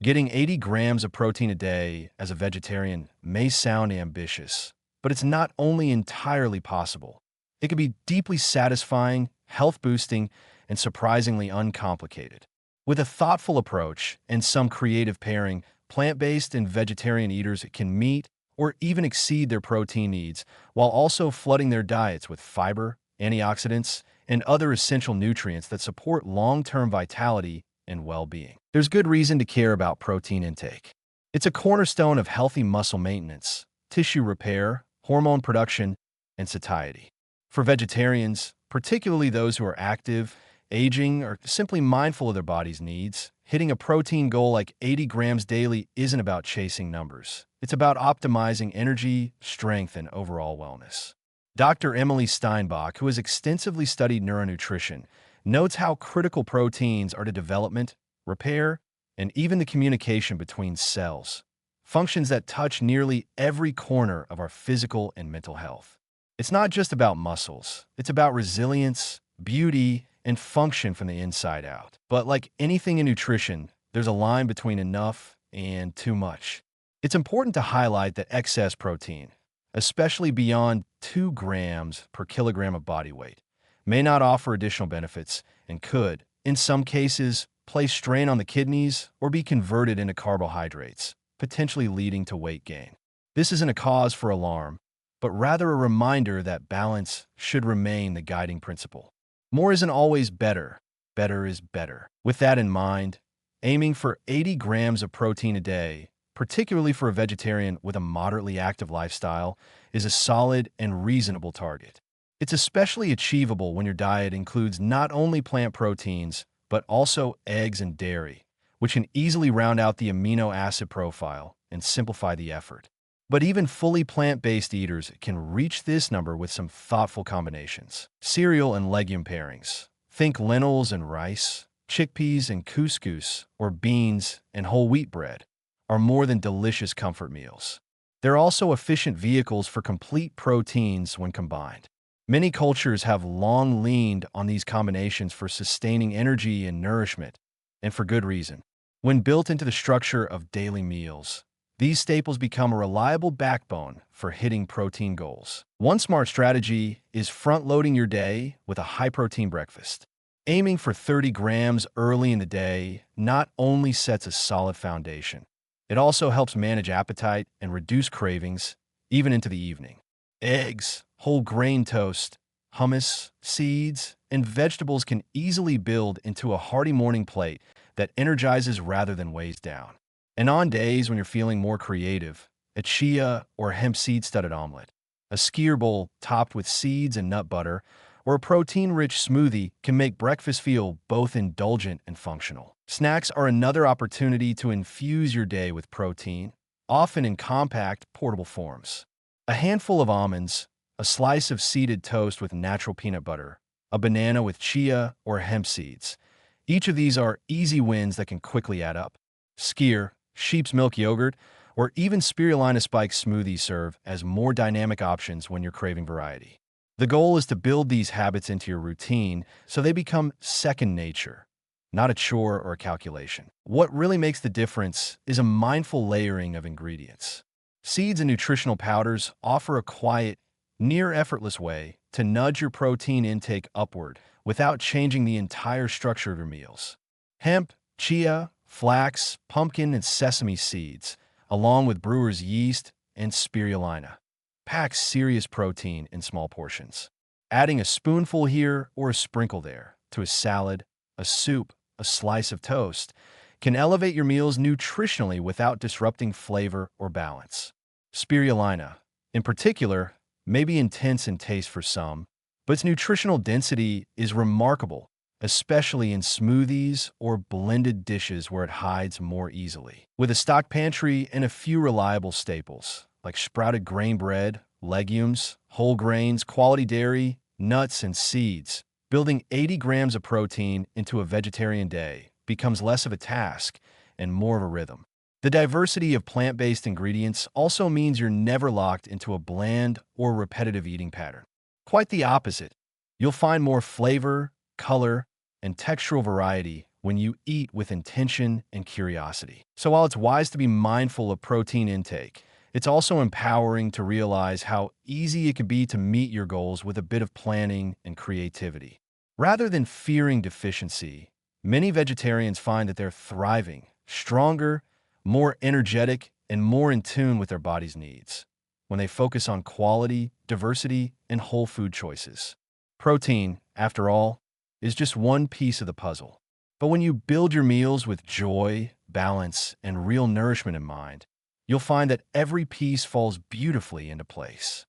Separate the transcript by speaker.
Speaker 1: Getting 80 grams of protein a day as a vegetarian may sound ambitious, but it's not only entirely possible. It can be deeply satisfying, health-boosting, and surprisingly uncomplicated. With a thoughtful approach and some creative pairing, plant-based and vegetarian eaters can meet or even exceed their protein needs while also flooding their diets with fiber, antioxidants, and other essential nutrients that support long-term vitality and well-being. There's good reason to care about protein intake. It's a cornerstone of healthy muscle maintenance, tissue repair, hormone production, and satiety. For vegetarians, particularly those who are active, aging, or simply mindful of their body's needs, hitting a protein goal like 80 grams daily isn't about chasing numbers. It's about optimizing energy, strength, and overall wellness. Dr. Emily Steinbach, who has extensively studied neuronutrition, notes how critical proteins are to development, repair, and even the communication between cells, functions that touch nearly every corner of our physical and mental health. It's not just about muscles, it's about resilience, beauty, and function from the inside out. But like anything in nutrition, there's a line between enough and too much. It's important to highlight that excess protein, especially beyond 2 grams per kilogram of body weight, may not offer additional benefits and could, in some cases, place strain on the kidneys or be converted into carbohydrates, potentially leading to weight gain. This isn't a cause for alarm, but rather a reminder that balance should remain the guiding principle. More isn't always better. Better is better. With that in mind, aiming for 80 grams of protein a day, particularly for a vegetarian with a moderately active lifestyle, is a solid and reasonable target. It's especially achievable when your diet includes not only plant proteins, but also eggs and dairy, which can easily round out the amino acid profile and simplify the effort. But even fully plant-based eaters can reach this number with some thoughtful combinations. Cereal and legume pairings. Think lentils and rice, chickpeas and couscous, or beans and whole wheat bread are more than delicious comfort meals. They're also efficient vehicles for complete proteins when combined. Many cultures have long leaned on these combinations for sustaining energy and nourishment, and for good reason. When built into the structure of daily meals, these staples become a reliable backbone for hitting protein goals. One smart strategy is front-loading your day with a high-protein breakfast. Aiming for 30 grams early in the day not only sets a solid foundation, it also helps manage appetite and reduce cravings, even into the evening. Eggs, whole grain toast, hummus, seeds, and vegetables can easily build into a hearty morning plate that energizes rather than weighs down. And on days when you're feeling more creative, a chia or hemp seed-studded omelet, a skyr bowl topped with seeds and nut butter, or a protein-rich smoothie can make breakfast feel both indulgent and functional. Snacks are another opportunity to infuse your day with protein, often in compact, portable forms. A handful of almonds, a slice of seeded toast with natural peanut butter, a banana with chia or hemp seeds. Each of these are easy wins that can quickly add up. Skyr, sheep's milk yogurt, or even spirulina spike smoothies serve as more dynamic options when you're craving variety. The goal is to build these habits into your routine so they become second nature, not a chore or a calculation. What really makes the difference is a mindful layering of ingredients. Seeds and nutritional powders offer a quiet, near-effortless way to nudge your protein intake upward without changing the entire structure of your meals. Hemp, chia, flax, pumpkin, and sesame seeds, along with brewer's yeast and spirulina, packs serious protein in small portions. Adding a spoonful here or a sprinkle there to a salad, a soup, a slice of toast can elevate your meals nutritionally without disrupting flavor or balance. Spirulina, in particular, may be intense in taste for some, but its nutritional density is remarkable, especially in smoothies or blended dishes where it hides more easily. With a stock pantry and a few reliable staples, like sprouted grain bread, legumes, whole grains, quality dairy, nuts, and seeds, building 80 grams of protein into a vegetarian day becomes less of a task and more of a rhythm. The diversity of plant-based ingredients also means you're never locked into a bland or repetitive eating pattern. Quite the opposite. You'll find more flavor, color, and textural variety when you eat with intention and curiosity. So while it's wise to be mindful of protein intake, it's also empowering to realize how easy it can be to meet your goals with a bit of planning and creativity. Rather than fearing deficiency, many vegetarians find that they're thriving, stronger, more energetic, and more in tune with their body's needs when they focus on quality, diversity, and whole food choices. Protein, after all, is just one piece of the puzzle. But when you build your meals with joy, balance, and real nourishment in mind, you'll find that every piece falls beautifully into place.